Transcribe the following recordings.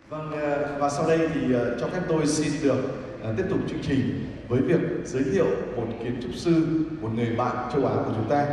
Vâng, và sau đây thì cho phép tôi xin được tiếp tục chương trình với việc giới thiệu một kiến trúc sư, một người bạn châu Á của chúng ta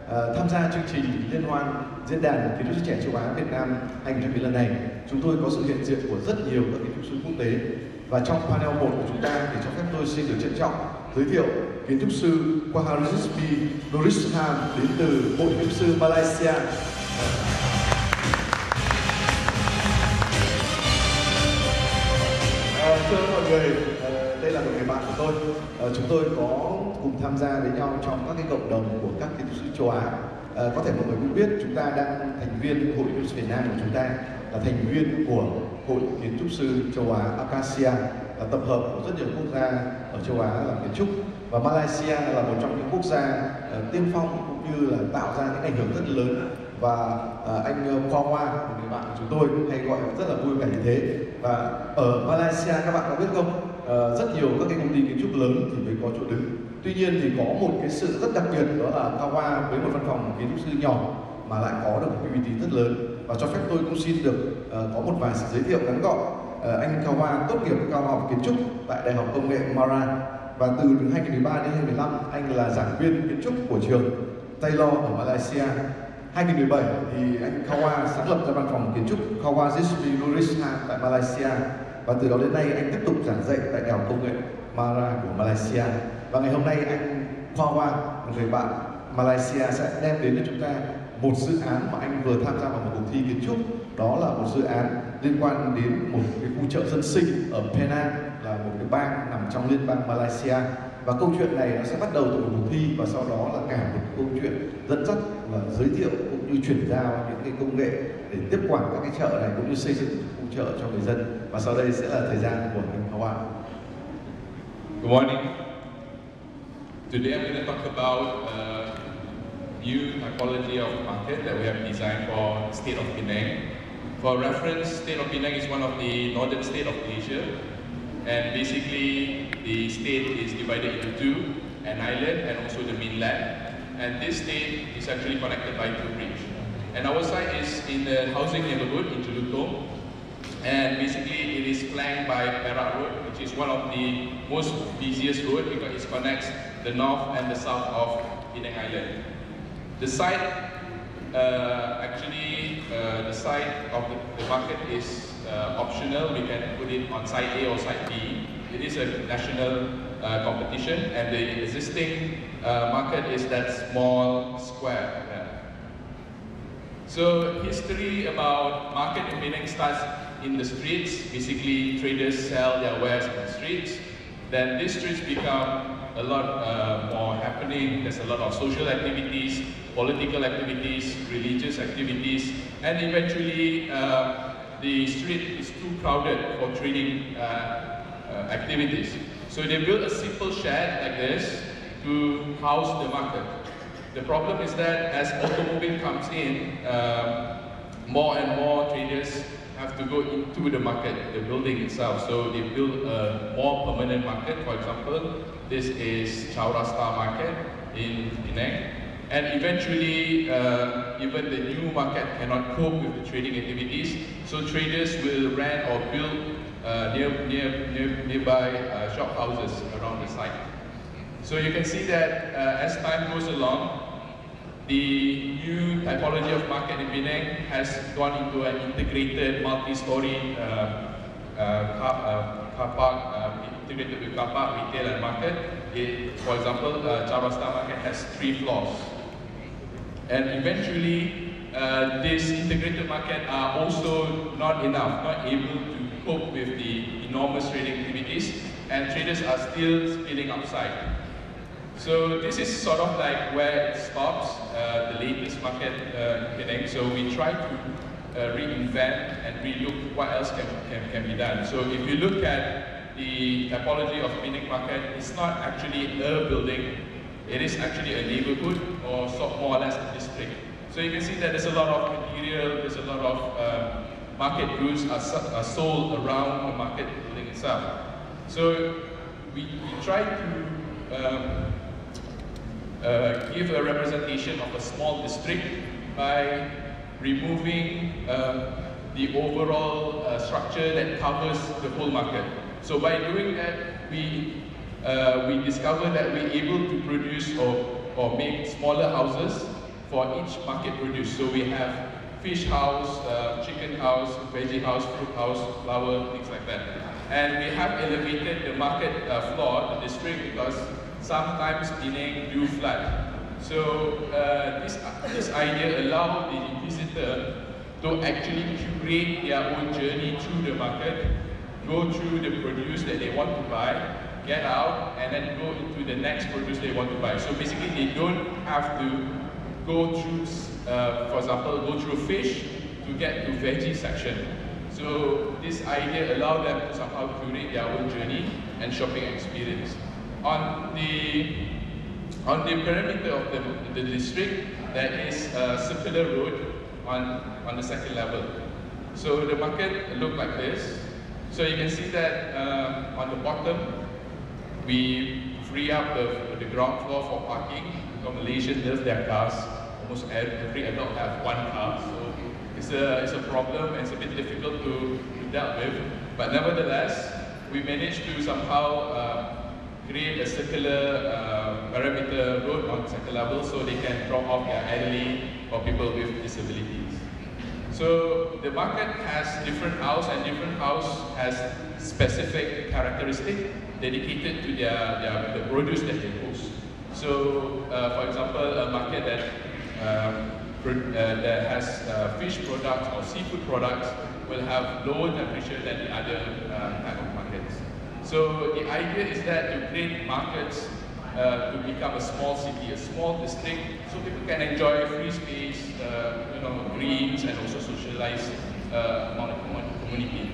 tham gia chương trình liên hoan diễn đàn kiến trúc sư trẻ châu Á Việt Nam 2019 lần này. Chúng tôi có sự hiện diện của rất nhiều các kiến trúc sư quốc tế, và trong panel 1 của chúng ta thì cho phép tôi xin được trân trọng giới thiệu kiến trúc sư Qhawarizmi Bin Norhisham đến từ Bộ Kiến trúc sư Malaysia. Thưa mọi người, đây là một người bạn của tôi. Chúng tôi có cùng tham gia với nhau trong các cái cộng đồng của các kiến trúc sư châu Á. Có thể mọi người cũng biết chúng ta đang thành viên Hội Kiến trúc sư Việt Nam của chúng ta, là thành viên của Hội Kiến trúc sư châu Á ARCASIA, là tập hợp của rất nhiều quốc gia ở châu Á làm kiến trúc. Và Malaysia là một trong những quốc gia tiên phong cũng như là tạo ra những ảnh hưởng rất lớn. Và anh Qhawa, một người bạn của chúng tôi, hay gọi rất là vui vẻ như thế. Và ở Malaysia các bạn có biết không, rất nhiều các cái công ty kiến trúc lớn thì mới có chỗ đứng. Tuy nhiên thì có một cái sự rất đặc biệt, đó là Qhawa với một văn phòng kiến trúc sư nhỏ mà lại có được một cái uy tín rất lớn. Và cho phép tôi cũng xin được có một vài sự giới thiệu ngắn gọn. Anh Qhawa tốt nghiệp cao học kiến trúc tại Đại học Công nghệ Mara, và từ 2013 đến 2015 anh là giảng viên kiến trúc của trường Taylor ở Malaysia. 2017 thì anh Qhawa sáng lập ra văn phòng kiến trúc Qhawarizmi Bin Norhisham tại Malaysia, và từ đó đến nay anh tiếp tục giảng dạy tại Đại học Công nghệ Mara của Malaysia. Và ngày hôm nay anh Qhawa, một người bạn Malaysia, sẽ đem đến cho chúng ta một dự án mà anh vừa tham gia vào một cuộc thi kiến trúc. Đó là một dự án liên quan đến một cái khu chợ dân sinh ở Penang, là một cái bang nằm trong liên bang Malaysia. Và câu chuyện này nó sẽ bắt đầu từ một cuộc thi, và sau đó là cả một câu chuyện dẫn dắt và giới thiệu cũng như chuyển giao những cái công nghệ để tiếp quản các cái chợ này cũng như xây dựng khu chợ cho người dân. Và sau đây sẽ là thời gian của anh Qhawa. Good morning. Today I'm going to talk about new typology of market that we have designed for state of Penang. For reference, state of Penang is one of the northern state of Asia. And basically, the state is divided into two, an island and also the mainland. And this state is actually connected by two bridges. And our site is in the housing neighborhood in Jelutong. And basically, it is flanked by Perak Road, which is one of the most busiest road because it connects the north and the south of Penang Island. The site, the site of the market is optional. We can put it on site A or site B. It is a national competition, and the existing market is that small square. So history about market in Penang starts in the streets. Basically, traders sell their wares in the streets. Then these streets become a lot more happening. There's a lot of social activities, political activities, religious activities, and eventually the street is too crowded for trading activities. So they built a simple shed like this to house the market. The problem is that as automobile comes in, more and more traders have to go into the market, the building itself. So they build a more permanent market. For example, this is Qhawarizmi market in Penang. And eventually, even the new market cannot cope with the trading activities. So traders will rent or build nearby shop houses around the site. So you can see that as time goes along, the new typology of market in Penang has gone into an integrated multi-story car park, integrated with car park, retail and market. For example, Qhawarizmi market has 3 floors. And eventually, this integrated market are also not enough, not able to cope with the enormous trading activities, and traders are still spilling outside. So this is sort of like where it stops, the latest market in Penang. So we try to reinvent and relook what else can be done. So if you look at the typology of Penang market, it's not actually a building. It is actually a neighborhood, or more or less a district. So you can see that there's a lot of material, there's a lot of market goods are sold around the market building itself. So we try to give a representation of a small district by removing the overall structure that covers the whole market. So by doing that, we discovered that we're able to produce or make smaller houses for each market produce. So we have fish house, chicken house, veggie house, fruit house, flower, things like that. And we have elevated the market floor, the district, because sometimes Penang do flood. So this idea allows the visitor to actually curate their own journey through the market, go through the produce that they want to buy, get out, and then go into the next produce they want to buy. So basically they don't have to go through, for example, go through fish to get to veggie section. So this idea allows them to somehow curate their own journey and shopping experience. On the perimeter of the district, there is a circular road on the second level. So the market look like this. So you can see that on the bottom, we free up the ground floor for parking. Because Malaysians love their cars. Almost every adult have one car. So it's a problem and it's a bit difficult to deal with. But nevertheless, we managed to somehow create a circular perimeter road on the second level so they can drop off their elderly or people with disabilities. So the market has different house, and different house has specific characteristic dedicated to the produce that they host. So for example, a market that has fish products or seafood products will have lower temperature than the other type of markets. So the idea is that to create markets to become a small city, a small district, so people can enjoy free space, greens, and also socialize among the community.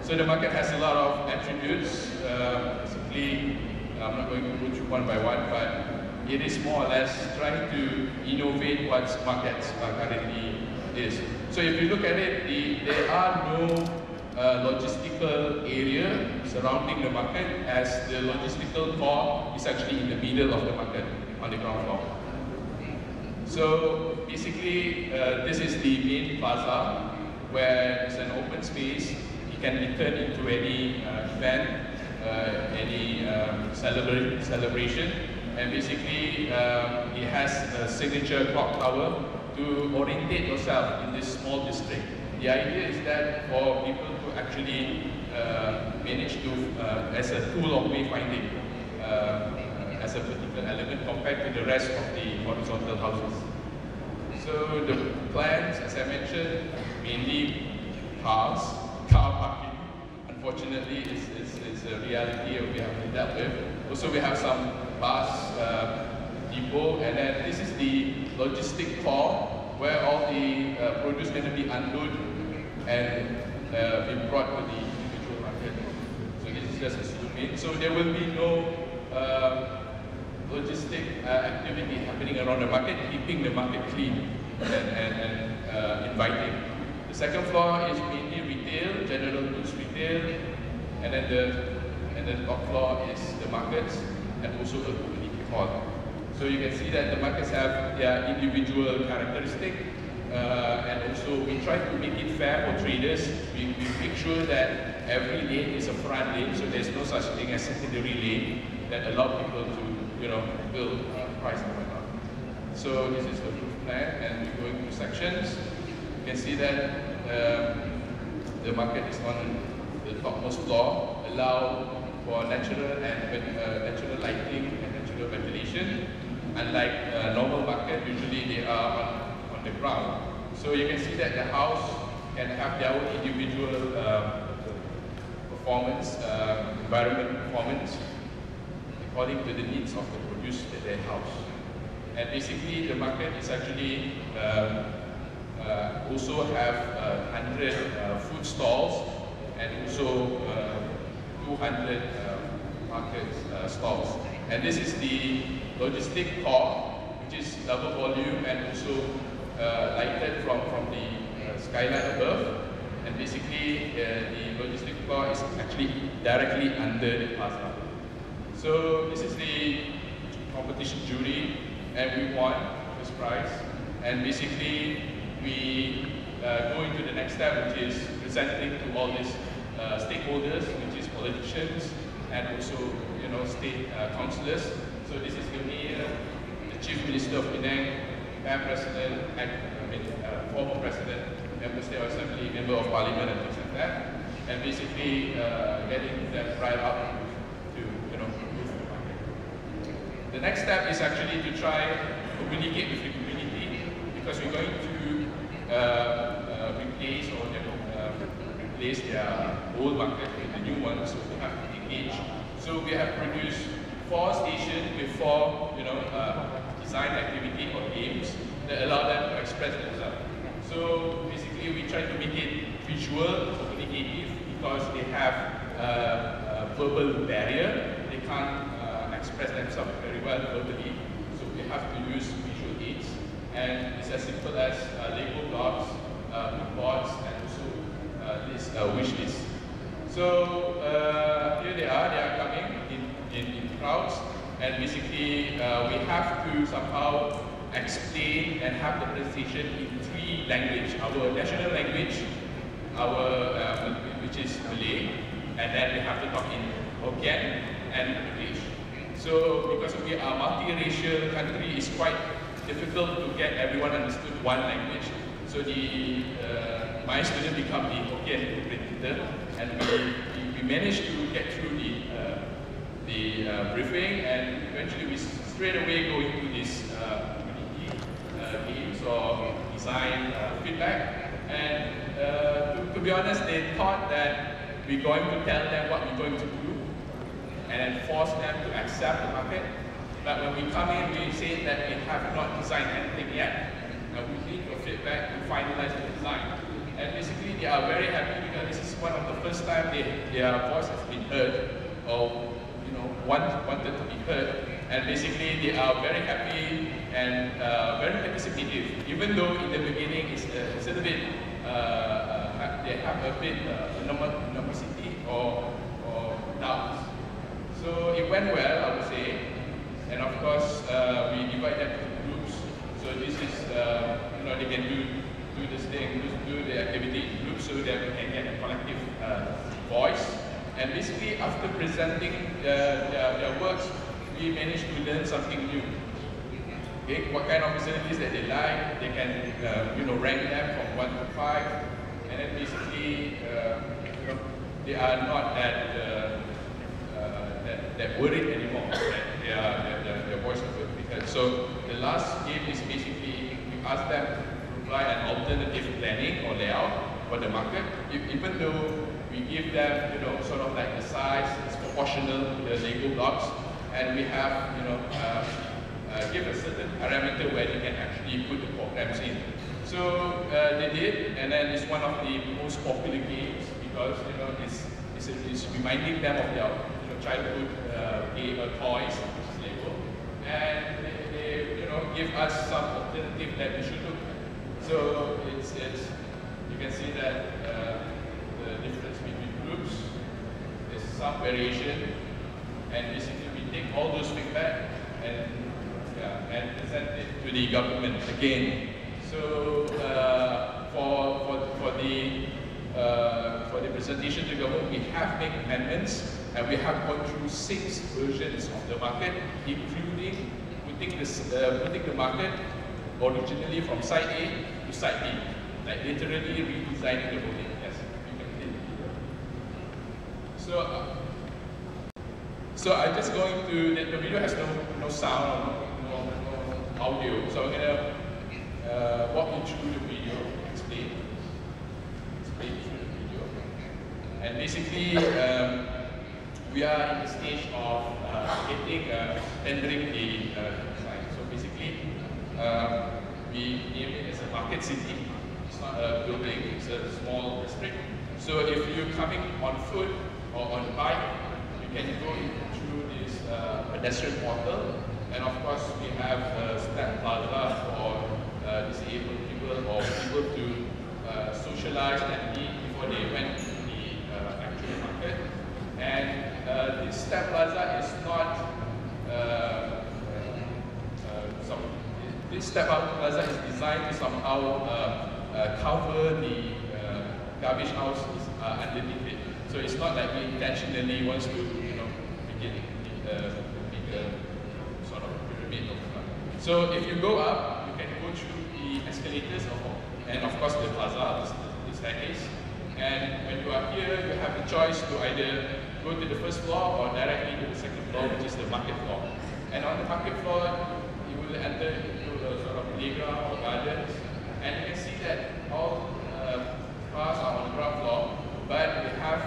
So the market has a lot of attributes. Basically, I'm not going to go through one by one, but it is more or less trying to innovate what markets currently is. So if you look at it, there are no logistical area surrounding the market, as the logistical core is actually in the middle of the market on the ground floor. So basically, this is the main plaza where it's an open space. It can be turned into any event, any celebration, and basically it has a signature clock tower to orientate yourself in this small district. The idea is that for people to actually manage to, as a tool of wayfinding, as a particular element compared to the rest of the horizontal houses. So the plans, as I mentioned, mainly car parking. Unfortunately, it's a reality we have to deal with. Also, we have some bus depot, and then this is the logistic core where all the produce is going to be unloaded and be brought to the individual market. So this is just a zoom in. So there will be no logistic activity happening around the market, keeping the market clean and inviting. The second floor is mainly retail, general goods retail, and then the top floor is the markets and also a community hall. So you can see that the markets have their individual characteristic, and also we try to make it fair for traders. We make sure that every lane is a front lane, so there's no such thing as secondary lane that allow people to build price and whatnot. So this is the roof plan, and we go into sections. You can see that the market is on the topmost floor, allow for natural lighting and natural ventilation. Unlike normal market, usually they are on the ground. So you can see that the house can have their own individual performance, environment performance, according to the needs of the produce that they house. And basically, the market is actually also have 100 food stalls and also 200 market stalls. And this is the logistic core, which is double volume and also lighted from the skyline above. And basically, the logistic core is actually directly under the plaza. So this is the competition jury, and we won first prize. And basically, we go into the next step, which is presenting to all these stakeholders, which is politicians and also, you know, state councillors. So this is the mayor, the Chief Minister of Penang, President, former President, Member of State Assembly, Member of Parliament, and things like that. And basically getting them right up to, you know, move the market. The next step is actually to try to communicate with the community, because we're going to replace or replace their old market with the new one, so we have to engage. So we have produced 4 stations with 4, you know, design activity or games that allow them to express themselves. So basically, we try to make it visual, communicative, because they have a verbal barrier. They can't express themselves very well verbally, so we have to use visual aids. And it's as simple as Lego blocks, boards, and also wish lists. So here they are coming in crowds, and basically we have to somehow explain and have the presentation in 3 languages. Our national language, which is Malay, and then we have to talk in Hokkien and English. So because we are a multiracial country, it's quite difficult to get everyone understood one language. So my student become the Hokkien interpreter, and we managed to get through the briefing, and eventually we straight away go into this community games or design feedback. And to be honest, they thought that we're going to tell them what we're going to do and then force them to accept the market. But when we come in, we say that we have not designed anything yet, and we need your feedback to finalize the design. And basically, they are very happy because this is one of the first time their voice has been heard, or you know, wanted to be heard. And basically, they are very happy and very participative. Even though in the beginning it's a little bit, they have a bit nervosity or doubts. So it went well, I would say. And of course, we divide them into groups. So this is, you know, they can do this thing, do the activity in groups, so that we can get a collective voice. And basically, after presenting their works, we managed to learn something new. Okay, what kind of facilities that they like, they can, you know, rank them from 1 to 5, and then basically, you know, they are not that worried anymore that their voice will be heard. So the last game is basically we ask them to provide an alternative planning or layout for the market, even though we give them, you know, sort of like the size is proportional to the Lego blocks, and we have, you know, give a certain parameter where they can actually put the programs in. So they did, and then it's one of the most popular games because, you know, it's reminding them of their, you know, childhood game toys, Lego, and they, you know, give us some alternative that we should look. So it's you can see that the difference between groups, there's some variation, and basically we take all those feedback and present it to the government again. So for the presentation to the government, we have made amendments, and we have gone through 6 versions of the market, including putting the market originally from side A to side B, like literally redesigning the whole thing. Yes, you can see it here. So I'm just going to, the video has no sound, no audio, so I'm gonna walk you through the video, explain through the video. And basically, we are in the stage of tendering the design. So basically, we name it as a market city. It's not a building, it's a small district. So if you're coming on foot or on bike, you can go through this pedestrian portal. And of course, we have a step plaza for disabled people or people to socialize and meet before they went to the actual market. And this step plaza is not this step plaza is designed to somehow cover the garbage house is underneath it. So it's not like we intentionally wants to, make it sort of pyramid. So if you go up, you can go through the escalators and of course the plaza, the staircase. And when you are here, you have the choice to either go to the first floor or directly to the second floor, which is the market floor. And on the market floor, you will enter into a sort of playground or gardens. And you can see that all cars are on the ground floor, but we have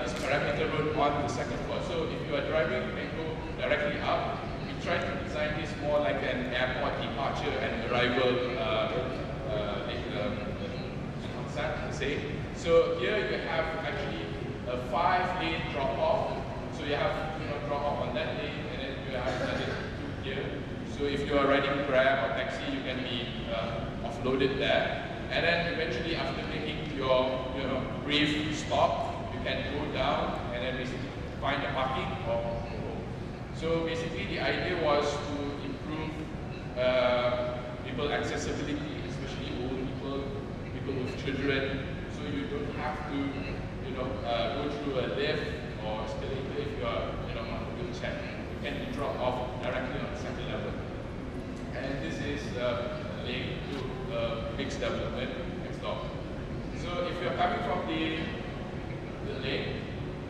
this perimeter road on the second floor. So if you are driving, you can go directly up. We try to design this more like an airport departure and arrival concept, to say. So here you have actually a 5-lane drop-off. So you have drop-off on that lane, and then you have another 2 here. So if you are riding Grab or taxi, you can be offloaded there. And then eventually, after making your brief stop, you can go down and then basically find a parking or go. So basically, the idea was to improve people accessibility, especially old people, people with children. So you don't have to, go through a lift or escalator if you are, on a wheelchair. You can be dropped off directly on the second level. And this is linked to mixed development next door. So if you're coming from the lane,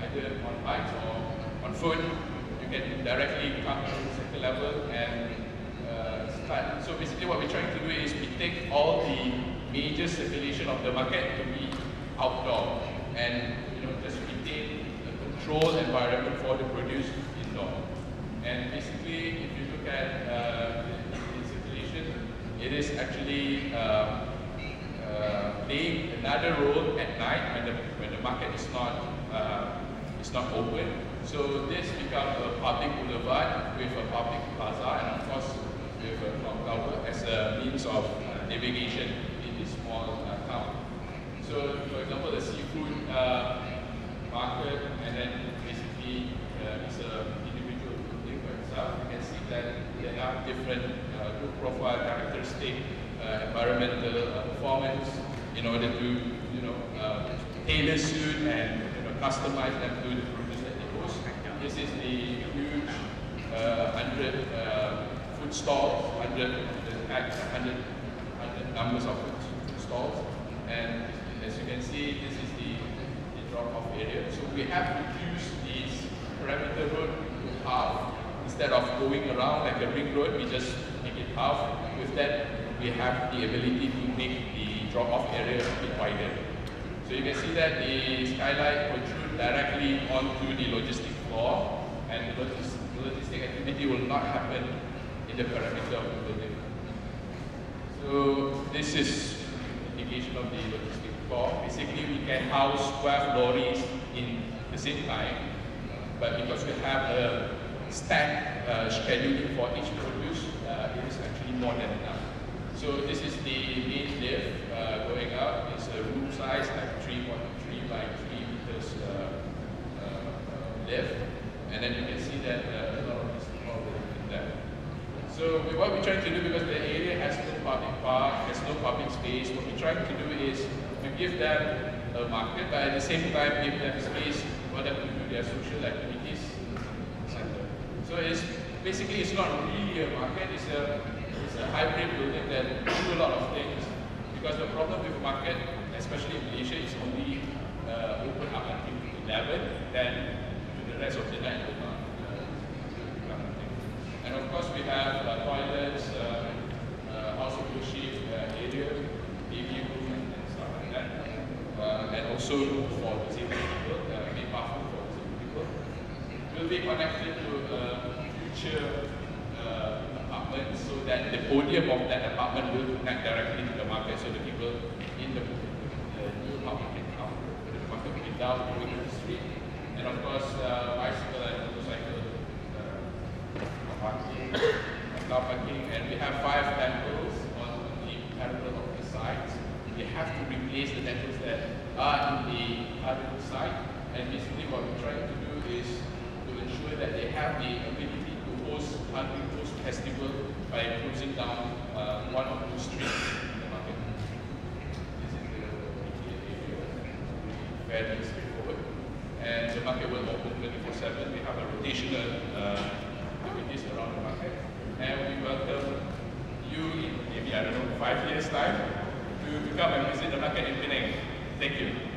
either on bikes or on foot, you can directly come to the second level and start. So basically what we're trying to do is we take all the major circulation of the market to be outdoor and just retain a controlled environment for the produce indoor. And basically, if you look at the circulation, it is actually playing another role at night when the market is not open. So this becomes a public boulevard with a public plaza, and of course with a clock tower as a means of navigation in this small town. So, for example, the seafood market, and then basically it's an individual building for itself. You can see that there are different group profile characteristic, environmental performance, in order to tailor suit and customize them to the produce that they host. This is the huge 100 food stalls, 100 numbers of food stalls, and as you can see, this is the drop-off area. So we have reduced this perimeter road to half. Instead of going around like a ring road, we just make it half. With that, we have the ability to make the drop-off area a bit wider. So you can see that the skylight protrudes directly onto the logistic floor, and the logistic activity will not happen in the perimeter of the building. So this is indication of the logistic floor. Basically, we can house 12 lorries in the same time, but because we have a stack scheduling for each produce, it is actually more than enough. So this is the main lift going up. It's a room size like 3.3 by 3 meters lift, and then you can see that a lot of this in there. So what we're trying to do, because the area has no public park, has no public space, what we're trying to do is to give them a market, but at the same time give them space for them to do their social activities center. So it's basically it's not really a market, it's a hybrid building that do a lot of things. Because the problem with market, especially in Malaysia, is only open up until 11, then the rest of the night will not do nothing. And of course we have toilets, house of worship area, baby room and stuff like that. And also for disabled people, main bathroom for disabled people. Will be connected to future apartments, so that the podium of that apartment will connect directly to the market, so the people in the new apartment can come to the market without going to the street. And of course, bicycle and motorcycle parking, car parking, and we have 5 temples on the parallel of the sites. We have to replace the temples that are in the parallel site, and basically what we're trying to do is to ensure that they have the ability to host festival by closing down 1 or 2 streets in the market. fairly straightforward. And the market will open 24/7. We have a rotational activities around the market. And we welcome you in maybe, I don't know, 5 years' time to come and visit the market in Penang. Thank you.